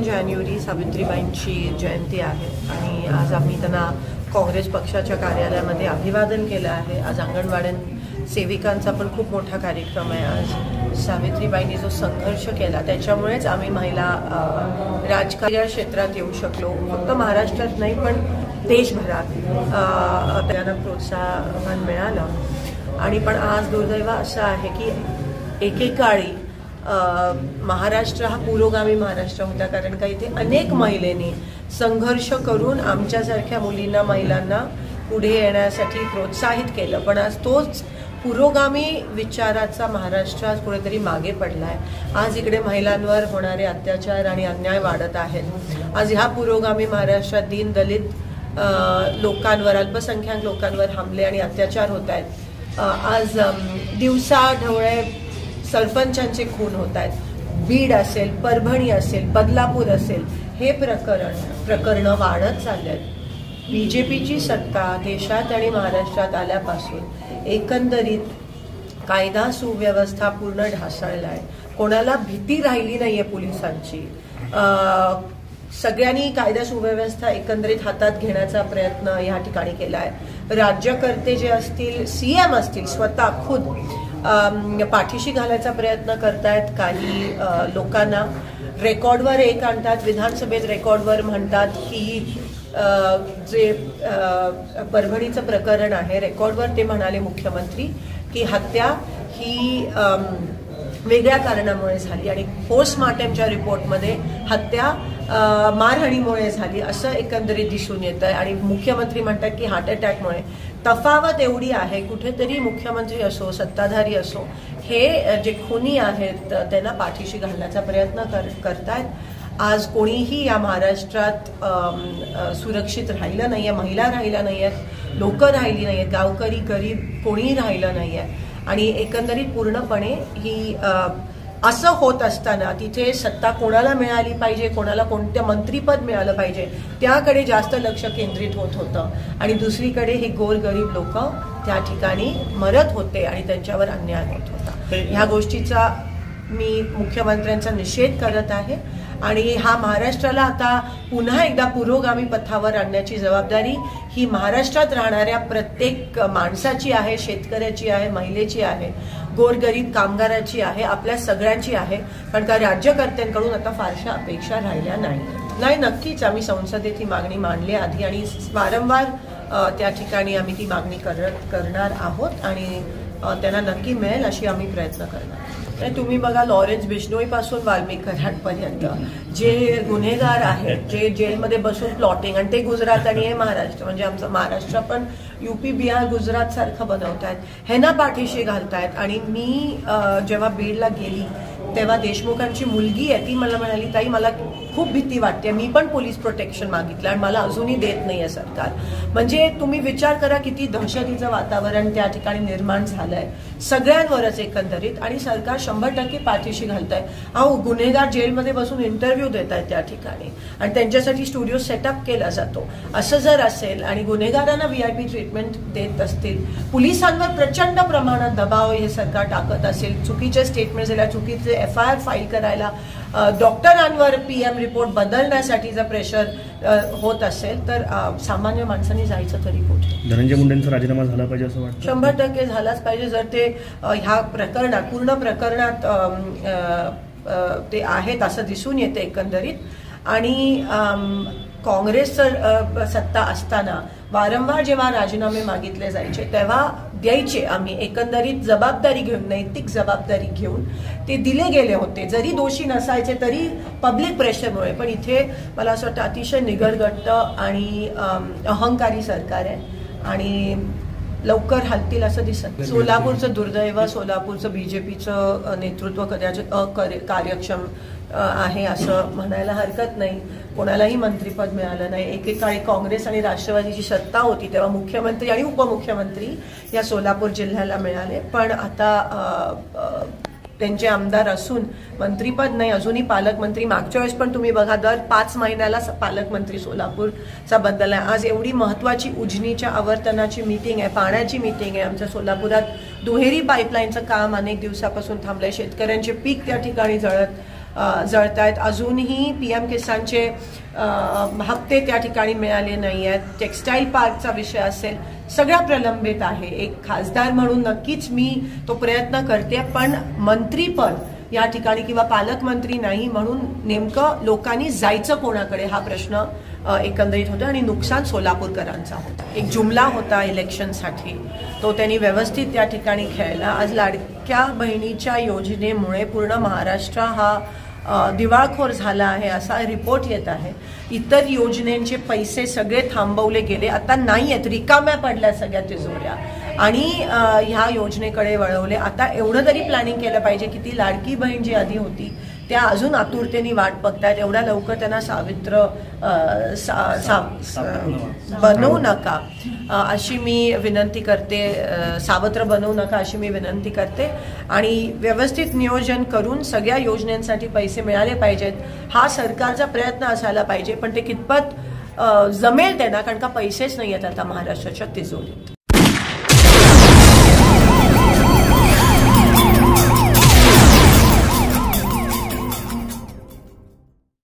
जानेवारी सावित्रीबाईंची जयंती आहे आणि आज आम्ही त्यांना काँग्रेस पक्षाच्या कार्यालयामध्ये अभिवादन केलं आहे। आज अंगणवाडी सेविकांचा पण खूप मोठा कार्यक्रम आहे। आज सावित्रीबाईंनी जो संघर्ष केला त्याच्यामुळेच आम्ही महिला राजकीय क्षेत्रात येऊ शकलो। फक्त महाराष्ट्रात नाही पण देशभरात त्यांना प्रोत्साहन मिळालं। आणि पण आज दुर्दैव असं आहे की एकेकाळी महाराष्ट्र हा पुरोगामी महाराष्ट्र होता, कारण का इथे अनेक महिलांनी संघर्ष करून आमच्यासारख्या मुलींना महिलांना पुढे येण्यासाठी प्रोत्साहित केलं। पण आज तोच पुरोगामी विचाराचा महाराष्ट्र आज कुठेतरी मागे पडला आहे। आज इकडे महिलांवर होणारे अत्याचार आणि अन्याय वाढत आहेत। आज ह्या पुरोगामी महाराष्ट्रात दीन दलित लोकांवर, अल्पसंख्याक लोकांवर हमले आणि अत्याचार होत आहेत। आज दिवसा ढवळे सरपंचांचे खून होत आहेत। बीड असेल, परभणी असेल, बदलापूर असेल, हे प्रकरण वाढत चालले आहेत। बीजेपीची सत्ता देशात आणि महाराष्ट्रात आल्यापासून एकंदरीत कायदा सुव्यवस्था पूर्ण ढासळला आहे। कोणाला भीती राहिली नाहीये पोलिसांची। सगळ्यांनी कायदा सुव्यवस्था एकंदरीत हातात घेण्याचा प्रयत्न या ठिकाणी केला आहे। राज्यकर्ते जे असतील, सीएम असतील, स्वतः खुद पाठीशी घालायचा प्रयत्न करतायत। काही लोकांना रेकॉर्डवर एक आणतात, विधानसभेत रेकॉर्डवर म्हणतात की जे परभणीचं प्रकरण आहे रेकॉर्डवर ते म्हणाले मुख्यमंत्री की हत्या ही वेगळ्या कारणामुळे झाली आणि पोस्टमार्टमच्या रिपोर्टमध्ये हत्या मारहाणीमुळे झाली असं एकंदरीत दिसून येत आहे। आणि मुख्यमंत्री म्हणतात की हार्ट अटॅकमुळे। तफावत एवढी आहे, कुठेतरी मुख्यमंत्री असो, सत्ताधारी असो, हे जे खुनी आहेत त्यांना पाठीशी घालण्याचा प्रयत्न करतायत। आज कोणीही या महाराष्ट्रात सुरक्षित राहिलं नाहीये, महिला राहिल्या नाहीयेत, लोक राहिली नाहीयेत, गावकरी गरीब कोणीही राहिलं नाहीये। आणि एकंदरीत पूर्णपणे ही असं होत असताना तिथे सत्ता कोणाला मिळाली पाहिजे, कोणाला कोणतं मंत्रीपद मिळालं पाहिजे त्याकडे जास्त लक्ष केंद्रित होत होतं आणि दुसरीकडे हे गोरगरीब लोक त्या ठिकाणी मरत होते आणि त्यांच्यावर अन्याय होत होता। ह्या गोष्टीचा मी मुख्यमंत्र्यांचा निषेध करत आहे आणि हा महाराष्ट्राला आता पुन्हा एकदा पुरोगामी पथावर आणण्याची जबाबदारी ही महाराष्ट्रात राहणाऱ्या प्रत्येक माणसाची आहे, शेतकऱ्याची आहे, महिलेची आहे, गोरगरीब कामगाराची आहे, आपल्या सगळ्यांची आहे। कारण का राज्यकर्त्यांकडून आता फारशा अपेक्षा राहिल्या नाही। नक्कीच आम्ही संसदेत ही मागणी मांडली आधी आणि वारंवार त्या ठिकाणी आम्ही ती मागणी करणार आहोत आणि त्यांना नक्की मिळेल अशी आम्ही प्रयत्न करणार। तुम्ही बघा, लॉरेन्स बिश्नोई पासून वाल्मिक कराडपर्यंत जे गुन्हेगार आहेत, जे जेलमध्ये बसून प्लॉटिंग, आणि ते गुजरात आणि हे महाराष्ट्र, म्हणजे आमचं महाराष्ट्र पण यूपी बिहार गुजरात सारखं बनवतायत, ह्यांना पाठीशी घालतायत। आणि मी जेव्हा बीडला गेली तेव्हा देशमुखांची मुलगी आहे ती मला म्हणाली, ताई मला खूप भीती वाटते, मी पण पोलीस प्रोटेक्शन मागितलं आणि मला अजूनही देत नाहीये सरकार। म्हणजे तुम्ही विचार करा किती दहशतीचं वातावरण त्या ठिकाणी निर्माण झालंय सगळ्यांवरच एकंदरीत, आणि सरकार 100% पाठीशी घालतंय। अहो, गुन्हेगार जेलमध्ये बसून इंटरव्ह्यू देत आहेत त्या ठिकाणी आणि त्यांच्यासाठी स्टुडिओ सेटअप केला जातो। असं जर असेल आणि गुन्हेगारांना VIP ट्रीटमेंट देत असतील, पोलिसांवर प्रचंड प्रमाणात दबाव हे सरकार टाकत असेल, चुकीचे स्टेटमेंट दिल्या, चुकीचे FIR फाईल करायला, डॉक्टरांवर PM रिपोर्ट बदलण्यासाठी जर प्रेशर होत असेल तर सामान्य माणसांनी जायचं तरी कुठे? धनंजय मुंडेंचा राजीनामा झाला पाहिजे असं वाटतं? 100% झालाच पाहिजे। जर ते ह्या प्रकरणात, पूर्ण प्रकरणात ते आहेत असं दिसून येते एकंदरीत। आणि काँग्रेसचं सत्ता असताना वारंवार जेव्हा राजीनामे मागितले जायचे तेव्हा द्यायचे आम्ही, एकंदरीत जबाबदारी घेऊन, नैतिक जबाबदारी घेऊन ते दिले गेले होते, जरी दोषी नसायचे तरी पब्लिक प्रेशरमुळे। पण इथे मला असं वाटतं अतिशय निगरगट्ट आणि अहंकारी सरकार आहे आणि लवकर हलतील असं दिसत। सोलापूरचं दुर्दैव, सोलापूरचं बीजेपीचं नेतृत्व कदाचित अकार्यक्षम आहे असं म्हणायला हरकत नाही। कोणालाही मंत्रीपद मिळालं नाही। एकेकाळी काँग्रेस आणि राष्ट्रवादीची सत्ता होती तेव्हा मुख्यमंत्री आणि उपमुख्यमंत्री या सोलापूर जिल्ह्याला मिळाले, पण आता त्यांचे आमदार असून मंत्रीपद नाही, अजूनही पालकमंत्री। मागच्या वेळेस पण तुम्ही बघा, दर 5 महिन्याला पालकमंत्री सोलापूरचा बदल आहे। आज एवढी महत्वाची उजनीच्या आवर्तनाची मीटिंग आहे, पाण्याची मीटिंग आहे आमच्या सोलापुरात। दुहेरी पाईपलाईनचं काम अनेक दिवसापासून थांबलंय, शेतकऱ्यांचे पीक त्या ठिकाणी जळत जळतायत. अजूनही PM किसानचे हप्ते त्या ठिकाणी मिळाले नाही आहेत. टेक्स्टाईल पार्कचा विषय असेल, सगळ्या प्रलंबित आहे. एक खासदार म्हणून नक्कीच मी तो प्रयत्न करते, पण मंत्रीपद या ठिकाणी किंवा पालकमंत्री नाही म्हणून नेमकं लोकांनी जायचं कोणाकडे हा प्रश्न एकंदरीत होता आणि नुकसान सोलापूरकरांचा होता. एक जुमला होता इलेक्शनसाठी, तो त्यांनी व्यवस्थित त्या ठिकाणी खेळला. आज लाडक्या बहिणीच्या योजनेमुळे पूर्ण महाराष्ट्र हा दिवाळखोर झाला आहे असा रिपोर्ट येत आहे. इतर योजनेचे पैसे सगळे थांबवले गेले, आता नाही आहेत, रिकाम्या पडल्या सगळ्या तिजोऱ्या आणि ह्या योजनेकडे वळवले. आता एवढं तरी प्लॅनिंग केलं पाहिजे की ती लाडकी बहीण जी आधी होती त्या अजून आतुरतेने वाट बघतायत. एवढ्या लवकर त्यांना सावित्र बनवू नका अशी मी विनंती करते, सावत्र बनवू नका अशी मी विनंती करते आणि व्यवस्थित नियोजन करून सगळ्या योजनांसाठी पैसे मिळाले पाहिजेत हा सरकारचा प्रयत्न असायला पाहिजे. पण ते कितपत जमेल त्यांना, कारण का पैसेच नाही आहेत आता महाराष्ट्राच्या तिजोरीत.